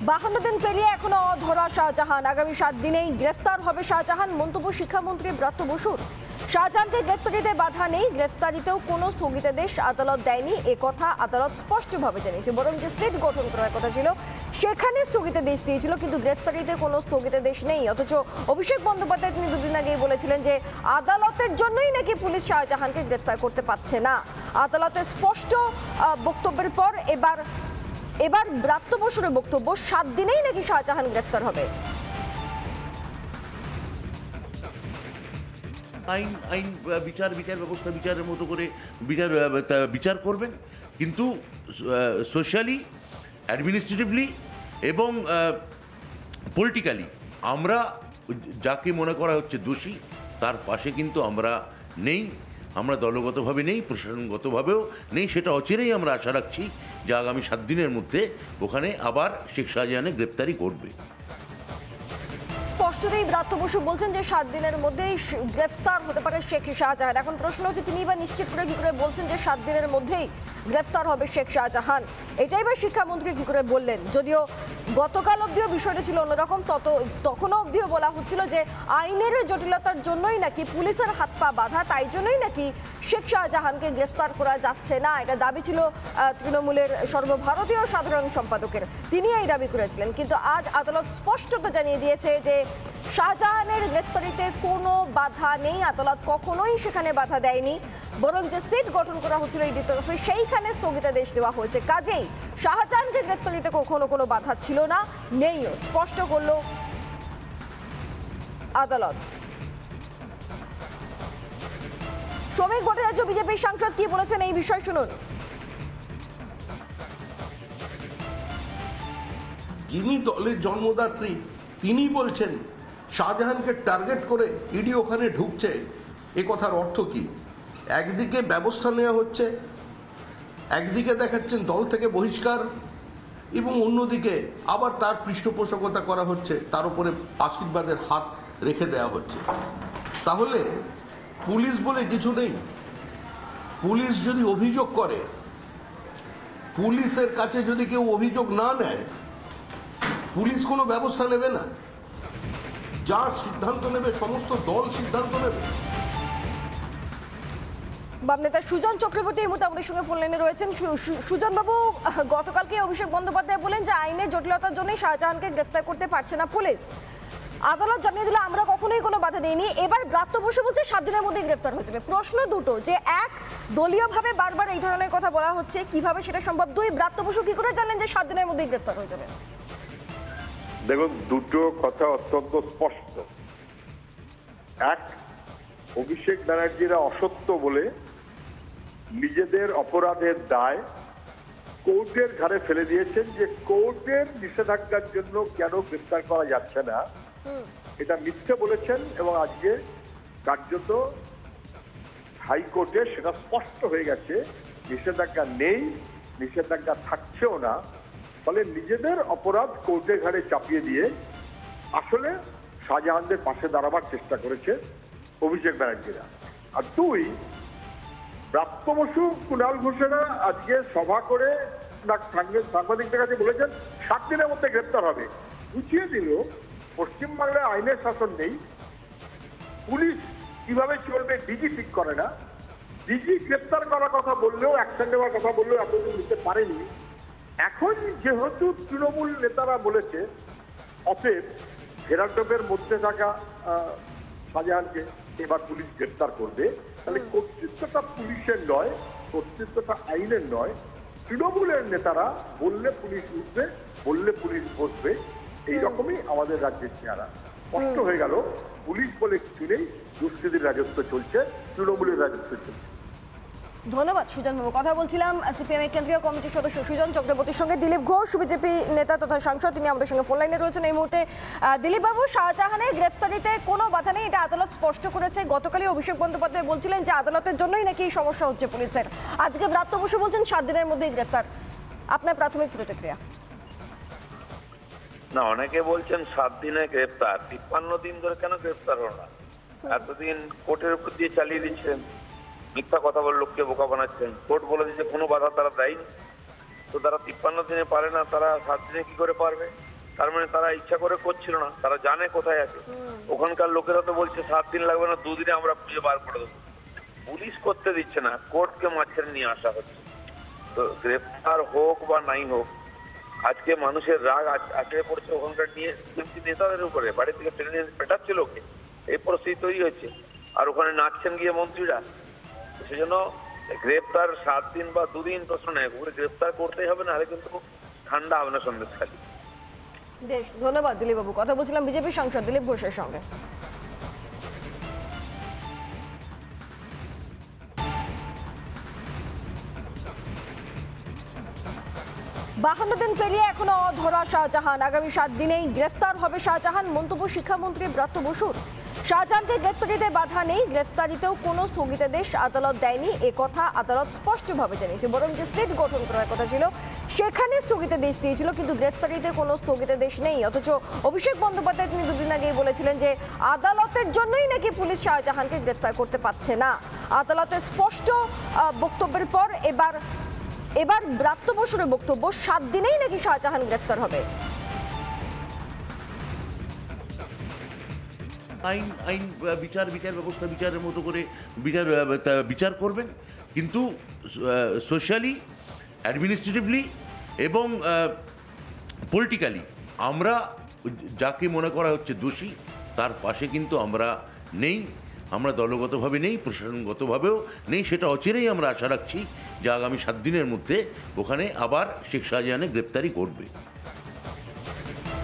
52 দিন পেরিয়ে এখনো ধরা শাহজাহান, আগামী 7 দিনেই গ্রেফতার হবে শাহজাহান। মন্তব্য শিক্ষামন্ত্রী ব্রাত্য বসুর। শাহজাহানকে গ্রেফতারিতে বাধা নেই, গ্রেফতারিতেও কোনো স্থগিতাদেশ আদালত দেয়নি, এ কথা আদালত স্পষ্টভাবে জানিয়েছে। বরং যে সিট গঠন করার কথা ছিল সেখানে স্থগিতাদেশ দিয়েছিল, কিন্তু গ্রেফতারিতে কোনো স্থগিতাদেশ নেই। অথচ অভিষেক বন্দ্যোপাধ্যায় তিনি দুদিন আগেই বলেছিলেন যে আদালতের জন্যই নাকি পুলিশ শাহজাহানকে গ্রেফতার করতে পারছে না। আদালতের স্পষ্ট বক্তব্যের পর এবার ব্রাত্য বসুরের বক্তব্য, 7 দিনেই নাকি শাহজাহান গ্রেফতার হবে। আইন বিচার ব্যবস্থা বিচারের মতো করে বিচার করবেন, কিন্তু সোশ্যালি, অ্যাডমিনিস্ট্রেটিভলি এবং পলিটিক্যালি আমরা যাকে মনে করা হচ্ছে দোষী তার পাশে কিন্তু আমরা নেই। আমরা দলগতভাবে নেই, প্রশাসনগতভাবেও নেই। সেটা অচিরেই আমরা আশা রাখছি যে আগামী 7 দিনের মধ্যে ওখানে আবার শেখ শাহজাহানের গ্রেপ্তারি করবে। স্পষ্টতই ব্রাত্য বসু বলছেন যে 7 দিনের মধ্যেই গ্রেফতার হতে পারে শেখ শাহজাহান। এখন প্রশ্ন হচ্ছে তিনি বা নিশ্চিত করে কি করে বলছেন যে 7 দিনের মধ্যেই গ্রেফতার হবে শেখ শাহজাহান? এটাই বা শিক্ষামন্ত্রী কি করে বললেন? যদিও গতকাল অবধিও বিষয়টা ছিল অন্যরকম, তখনও অবধিও বলা হচ্ছিল যে আইনের জটিলতার জন্যই নাকি পুলিশের হাত পা বাঁধা, তাই জন্যই নাকি শেখ শাহজাহানকে গ্রেফতার করা যাচ্ছে না। এটা দাবি ছিল তৃণমূলের সর্বভারতীয় সাধারণ সম্পাদকের, তিনি এই দাবি করেছিলেন। কিন্তু আজ আদালত স্পষ্টত জানিয়ে দিয়েছে যে শাহজাহানের গ্রেফতারিতে কোনো বাধা নেই, আদালত কখনোই সেখানে বাধা দেয়নি। বরং যে সিট গঠন করা হচ্ছিল ইডি তরফে সেইখানে স্থগিতাদেশ দেওয়া হয়েছে। কাজেই শাহজাহানকে গ্রেফতারিতে কখনো কোনো বাধা ছিল না, নেইও, স্পষ্ট করল আদালত। শ্রমিক ভট্টাচার্য বিজেপির সাংসদ কি বলেছেন এই বিষয় শুনুন। যিনি দলের জন্মদাত্রী তিনি বলছেন শাহজাহানকে টার্গেট করে ইডি ওখানে ঢুকছে, এ কথার অর্থ কি? একদিকে ব্যবস্থা নেওয়া হচ্ছে, একদিকে দেখাচ্ছেন দল থেকে বহিষ্কার, এবং অন্যদিকে আবার তার পৃষ্ঠপোষকতা করা হচ্ছে, তার উপরে আশীর্বাদের হাত রেখে দেওয়া হচ্ছে। তাহলে পুলিশ বলে কিছু নেই? পুলিশ যদি অভিযোগ করে, পুলিশের কাছে যদি কেউ অভিযোগ না নেয়, পুলিশ কোনো ব্যবস্থা নেবে না। যার সিদ্ধান্ত নেবে সমস্ত দল সিদ্ধান্ত নেবে। বাম নেতা সুজন চক্রবর্তী এই মুহূর্তে আমাদের সঙ্গে ফোন লাইনে রয়েছেন। সুজন বাবু, গতকালকে অভিষেক বন্দ্যোপাধ্যায় বলেন যে আইনের জটিলতার জন্যই শাহজাহানকে গ্রেফতার করতে পারছে না পুলিশ। আদালত জানিয়ে দিল আমরা কখনোই কোনো বাধা দিইনি। এবার ব্রাত্য বসু বলছে 7 দিনের মধ্যেই গ্রেফতার হয়ে যাবে। প্রশ্ন দুটো, যে এক, দলীয়ভাবে বারবার এই ধরনের কথা বলা হচ্ছে, কিভাবে সেটা সম্ভব? 2, ব্রাত্য বসু কি করে জানলেন যে 7 দিনের মধ্যেই গ্রেফতার হয়ে যাবে? দেখুন, দুটো কথা অত্যন্ত স্পষ্ট। এক, অভিষেক ব্যানার্জিরা অসত্য বলে নিজেদের অপরাধের দায় কোর্টের ঘাড়ে ফেলে দিয়েছেন, যে কোর্টের নিষেধাজ্ঞার জন্য কেন গ্রেফতার করা যাচ্ছে না, এটা মিথ্যে বলেছেন। এবং আজকে কার্যত হাইকোর্টে সেটা স্পষ্ট হয়ে গেছে, নিষেধাজ্ঞা নেই, নিষেধাজ্ঞা থাকছেও না। ফলে নিজেদের অপরাধ কোর্টের ঘাড়ে চাপিয়ে দিয়ে আসলে শাহজাহানদের পাশে দাঁড়াবার চেষ্টা করেছে অভিষেক ব্যানার্জিরা। আর 2, ব্রাত্য বসু, কুণাল ঘোষেরা আজকে সভা করে সাংবাদিকদের কাছে বলেছেন 7 দিনের মধ্যে গ্রেপ্তার হবে। বুঝিয়ে দিল পশ্চিমবাংলায় আইনের শাসন নেই, পুলিশ কিভাবে চলবে ডিজি ঠিক করে না, ডিজি গ্রেপ্তার করার কথা বললেও, অ্যাকশন নেওয়ার কথা বললেও এতদিন নিতে পারেনি। এখন যেহেতু তৃণমূল নেতারা বলেছে, অতএব ঘেরাটোপের মধ্যে থাকা শাহজাহানকে এবার পুলিশ গ্রেপ্তার করবে, তাহলে কর্তৃত্বটা পুলিশের নয়, কর্তৃত্বটা আইনের নয়। তৃণমূলের নেতারা বললে পুলিশ উঠবে, বললে পুলিশ বসবে, এইরকমই আমাদের রাজ্যের চেহারা। স্পষ্ট হয়ে গেল পুলিশ বলে কিছু নেই, দুষ্কৃতির রাজত্ব চলছে, তৃণমূলের রাজত্ব চলছে। ধন্যবাদ সুজন বাবু। কথা বলছিলাম সিপিএম এর কেন্দ্রীয় কমিটির সদস্য সুজন চক্রবর্তীর সঙ্গে। দিলীপ ঘোষ, বিজেপি নেতা তথা সাংসদ, তিনি আমাদের সঙ্গে ফোন লাইনে রয়েছেন এই মুহূর্তে। দিলীপ বাবু, শাহজাহানের গ্রেফতারিতে কোনো বাধা নেই, এটা আদালত স্পষ্ট করেছে। গতকালই অভিষেক বন্দ্যোপাধ্যায় বলছিলেন যে আদালতের জন্যই নাকি এই সমস্যা হচ্ছে পুলিশের। আজকে ব্রাত্য বসু বলছেন 7 দিনের মধ্যেই গ্রেফতার। আপনার প্রাথমিক প্রতিক্রিয়া? না, অনেকে বলছেন 7 দিনে গ্রেফতার, 53 দিন ধরে কেন গ্রেফতার হলো না? এতদিন কোর্টের উপর দিয়ে চালিয়ে দিচ্ছেন, মিথ্যা কথা বলে লোককে বোকা বানাচ্ছেন। কোর্ট বলে দিচ্ছে কোনো বাধা তারা দেয়নি, তো তারা 53 দিনে পারে না, তারা 7 দিনে কি করে পারবে? তার মানে তারা ইচ্ছা করে করছিল না, তারা জানে কোথায় আছে। ওখানকার লোকেরা তো বলছে 7 দিন লাগবে না, 2 দিনে আমরা খুঁজে বার করে দেবো। পুলিশ করতে দিচ্ছে না, কোর্টকে মাঝখানে নিয়ে আসা হচ্ছে। তো গ্রেফতার হোক বা নাই হোক, আজকে মানুষের রাগ আঁচড়ে পড়ছে ওখানকার নিয়ে নেতাদের উপরে। বাড়ি থেকে ট্রেনে পেটাচ্ছিল ওকে, এই পরিস্থিতি তৈরি হচ্ছে। আর ওখানে নাচছেন গিয়ে মন্ত্রীরা। সেজন্য গ্রেফতার 7 দিন বা 2 দিন প্রশ্ন নেই, ওগুলো গ্রেফতার করতেই হবে, না হলে কিন্তু ঠান্ডা হবে না সন্দেশখালী। বেশ, ধন্যবাদ দিলীপ বাবু। কথা বলছিলাম বিজেপি সাংসদ দিলীপ ঘোষের সঙ্গে। 52 দিন পেরিয়ে এখনো অধরা শাহজাহান। আগামী 7 দিনেই গ্রেফতার হবে শাহজাহান। মন্তব্য শিক্ষামন্ত্রী ব্রাত্য বসুর। শাহজাহানকে গ্রেফতারিতে বাধা নেই, গ্রেফতারিতেও কোনো স্থগিতাদেশ আদালত দেয়নি, এ কথা আদালত স্পষ্টভাবে জানিয়েছে। বরং যে সিট গঠন করার কথা ছিল সেখানে স্থগিতাদেশ দিয়েছিল, কিন্তু গ্রেফতারিতে কোনো স্থগিতাদেশ নেই। অথচ অভিষেক বন্দ্যোপাধ্যায় তিনি দুদিন আগেই বলেছিলেন যে আদালতের জন্যই নাকি পুলিশ শাহজাহানকে গ্রেফতার করতে পারছে না। আদালতের স্পষ্ট বক্তব্যের পর এবার ব্রাত্য বসুরের বক্তব্য 7 দিনেই নাকি শাহজাহান গ্রেফতার হবে। আইন বিচার ব্যবস্থা বিচারের মতো করে বিচার করবেন, কিন্তু সোশ্যালি, অ্যাডমিনিস্ট্রেটিভলি এবং পলিটিক্যালি আমরা যাকে মনে করা হচ্ছে দোষী তার পাশে কিন্তু আমরা নেই। আমরা দলগতভাবে নেই, প্রশাসনগতভাবেও নেই। সেটা অচিরেই আমরা আশা রাখছি যে আগামী 7 দিনের মধ্যে ওখানে আবার শেখ শাহজাহানের গ্রেপ্তারি করবে।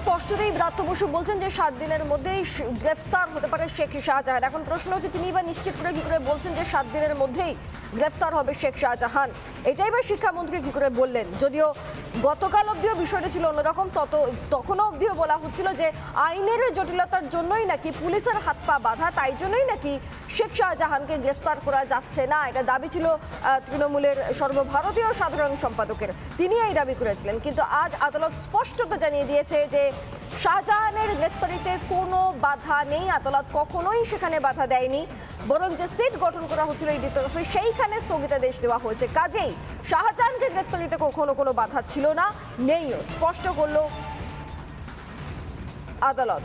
স্পষ্টতই ব্রাত্য বসু বলছেন যে 7 দিনের মধ্যেই গ্রেফতার হতে পারে শেখ শাহজাহান। এখন প্রশ্ন হচ্ছে তিনি বা নিশ্চিত করে কি করে বলছেন যে 7 দিনের মধ্যেই গ্রেফতার হবে শেখ শাহজাহান। এটাই বা শিক্ষামন্ত্রী কি করে বললেন? যদিও গতকাল অবধিও বিষয়টা ছিল অন্যরকম, তখনও অবধিও বলা হচ্ছিল যে আইনের জটিলতার জন্যই নাকি পুলিশের হাত পা বাঁধা, তাই জন্যই নাকি শেখ শাহজাহানকে গ্রেফতার করা যাচ্ছে না। এটা দাবি ছিল তৃণমূলের সর্বভারতীয় সাধারণ সম্পাদকের, তিনি এই দাবি করেছিলেন। কিন্তু আজ আদালত স্পষ্টত জানিয়ে দিয়েছে যে শাহজাহানের গ্রেফতারিতে কোনো বাধা নেই, আদালত কখনোই সেখানে বাধা দেয়নি। বরং যে সিট গঠন করা হচ্ছিল ইডির তরফে সেইখানে স্থগিতাদেশ দেওয়া হয়েছে। কাজেই শাহজাহানকে গ্রেফতারিতে কখনো কোনো বাধা ছিল না, নেইও, স্পষ্ট করলো আদালত।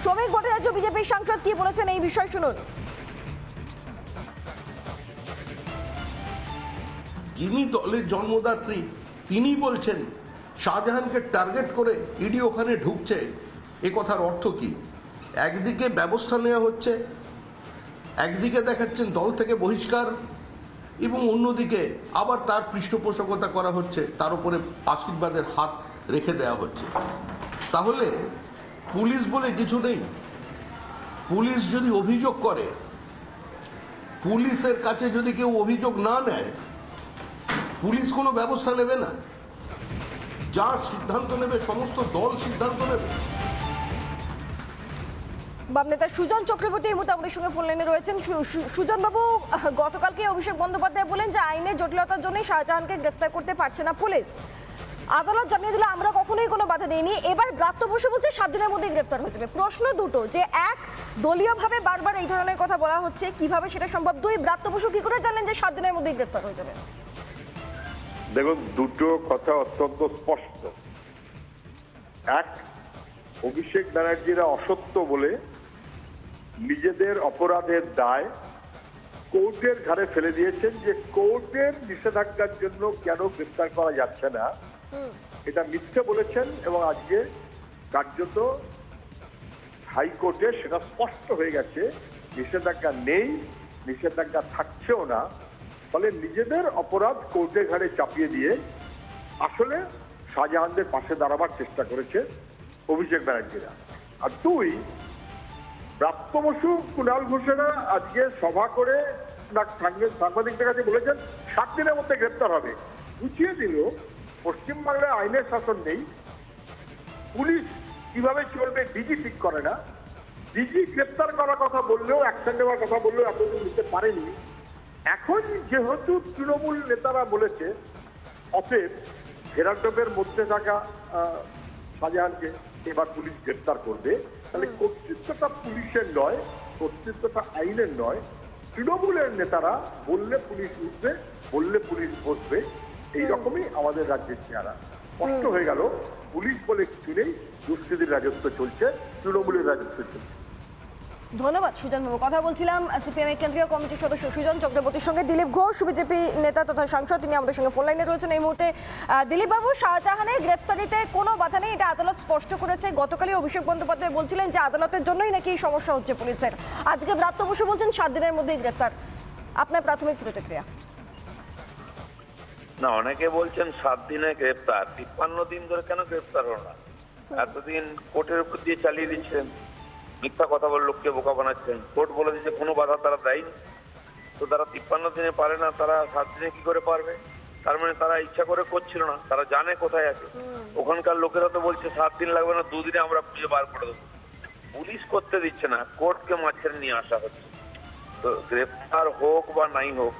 শ্রমিক ভট্টাচার্য বিজেপির সাংসদ কি বলেছেন এই বিষয় শুনুন। যিনি দলের জন্মদাত্রী তিনি বলছেন শাহজাহানকে টার্গেট করে ইডি ওখানে ঢুকছে, এ কথার অর্থ কি? একদিকে ব্যবস্থা নেওয়া হচ্ছে, একদিকে দেখাচ্ছেন দল থেকে বহিষ্কার, এবং অন্যদিকে আবার তার পৃষ্ঠপোষকতা করা হচ্ছে, তার উপরে আশীর্বাদের হাত রেখে দেওয়া হচ্ছে। তাহলে পুলিশ বলে কিছু নেই। পুলিশ যদি অভিযোগ করে, পুলিশের কাছে যদি কেউ অভিযোগ না নেয়, পুলিশ কোনো ব্যবস্থা নেবে না। যার সিদ্ধান্ত নেবে সমস্ত দল সিদ্ধান্ত নেবে। বাম নেতা সুজন চক্রবর্তী এই মুহূর্তে আমাদের সঙ্গে ফোন লাইনে রয়েছেন। সুজন বাবু, গতকালকে অভিষেক বন্দ্যোপাধ্যায় বলেন যে আইনের জটিলতার জন্যই শাহজাহানকে গ্রেফতার করতে পারছে না পুলিশ। আদালত জানিয়ে দিল আমরা কখনোই কোনো বাধা দিইনি। এবার ব্রাত্য বসু বলছে 7 দিনের মধ্যে গ্রেফতার হয়ে যাবে। প্রশ্ন দুটো, যে এক, দলীয়ভাবে বারবার এই ধরনের কথা বলা হচ্ছে, কিভাবে সেটা সম্ভব? 2, ব্রাত্য বসু কি করে জানলেন যে 7 দিনের মধ্যেই গ্রেফতার হয়ে যাবে? দেখুন, দুটো কথা অত্যন্ত স্পষ্ট। এক, অভিষেক ব্যানার্জিরা অসত্য বলে নিজেদের অপরাধের দায় কোর্টের ঘাড়ে ফেলে দিয়েছেন, যে কোর্টের নিষেধাজ্ঞার জন্য কেন গ্রেফতার করা যাচ্ছে না, এটা মিথ্যে বলেছেন। এবং আজকে কার্যত হাইকোর্টে সেটা স্পষ্ট হয়ে গেছে, নিষেধাজ্ঞা নেই, নিষেধাজ্ঞা থাকছেও না। ফলে নিজেদের অপরাধ কোর্টের ঘাড়ে চাপিয়ে দিয়ে আসলে শাহজাহানদের পাশে দাঁড়াবার চেষ্টা করেছে অভিষেক ব্যানার্জিরা। আর 2, ব্রাত্য বসু, কুণাল ঘোষেরা আজকে সভা করে সাংবাদিকদের কাছে বলেছেন 7 দিনের মধ্যে গ্রেপ্তার হবে। বুঝিয়ে দিল পশ্চিমবাংলায় আইনের শাসন নেই, পুলিশ কিভাবে চলবে ডিজি ঠিক করে না। ডিজি গ্রেপ্তার করার কথা বললেও, অ্যাকশন নেওয়ার কথা বললেও এতদিন নিতে পারেনি। এখন যেহেতু তৃণমূল নেতারা বলেছে, অতএব ফেরাডবের মধ্যে থাকা শাহজাহানকে এবার পুলিশ গ্রেপ্তার করবে, তাহলে কর্তৃত্বটা পুলিশের নয়, কর্তৃত্বটা আইনের নয়। তৃণমূলের নেতারা বললে পুলিশ উঠবে, বললে পুলিশ বসবে, এইরকমই আমাদের রাজ্যের চেহারা। স্পষ্ট হয়ে গেল পুলিশ বলে কিছু নেই, দুষ্কৃতির রাজত্ব চলছে, তৃণমূলের রাজত্ব চলছে। ধন্যবাদ সুজন বাবু। কথা বলছিলাম সিপিএম এর কেন্দ্রীয় কমিটির সদস্য সুজন চক্রবর্তীর সঙ্গে। দিলীপ ঘোষ বিজেপি নেতা তথা সাংসদ, তিনি আমাদের সঙ্গে ফোন লাইনে রয়েছেন এই মুহূর্তে। দিলীপ বাবু, শাহজাহানের গ্রেফতারিতে কোনো বাধা নেই, এটা আদালত স্পষ্ট করেছে। গতকালই অভিষেক বন্দ্যোপাধ্যায় বলছিলেন যে আদালতের জন্যই নাকি এই সমস্যা হচ্ছে পুলিশের। আজকে ব্রাত্য বসু বলছেন 7 দিনের মধ্যেই গ্রেফতার। আপনার প্রাথমিক প্রতিক্রিয়া? না, অনেকে বলছেন 7 দিনে গ্রেফতার, 53 দিন ধরে কেন গ্রেফতার হলো না? এতদিন কোর্টের উপর দিয়ে চালিয়ে দিচ্ছেন, মিথ্যা কথা বলে লোককে বোকা বানাচ্ছেন। কোর্ট বলে দিচ্ছে কোনো বাধা তারা দেয়নি, তো তারা 53 দিনে পারে না, তারা 7 দিনে কি করে পারবে? তার মানে তারা ইচ্ছা করে করছিল না, তারা জানে কোথায় আছে। ওখানকার লোকেরা তো বলছে 7 দিন লাগবে না, 2 দিনে আমরা খুঁজে বার করে দেবো। পুলিশ করতে দিচ্ছে না, কোর্টকে মাঝখানে নিয়ে আসা হচ্ছে। তো গ্রেফতার হোক বা নাই হোক,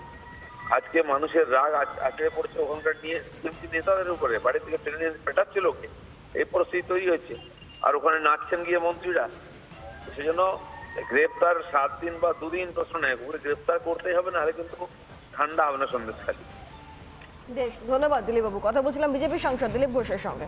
আজকে মানুষের রাগ আছড়ে পড়ছে ওখানকার নিয়ে নেতাদের উপরে। বাড়ি থেকে ট্রেনে পেটাচ্ছে লোকে, এই পরিস্থিতি তৈরি হয়েছে। আর ওখানে নাচছেন গিয়ে মন্ত্রীরা। সেজন্য গ্রেফতার 7 দিন বা 2 দিন প্রশ্ন নেই, ওগুলো গ্রেফতার করতেই হবে, না হলে কিন্তু ঠান্ডা হবে না সন্দেশখালী। বেশ, ধন্যবাদ দিলীপ বাবু। কথা বলছিলাম বিজেপি সাংসদ দিলীপ ঘোষের সঙ্গে।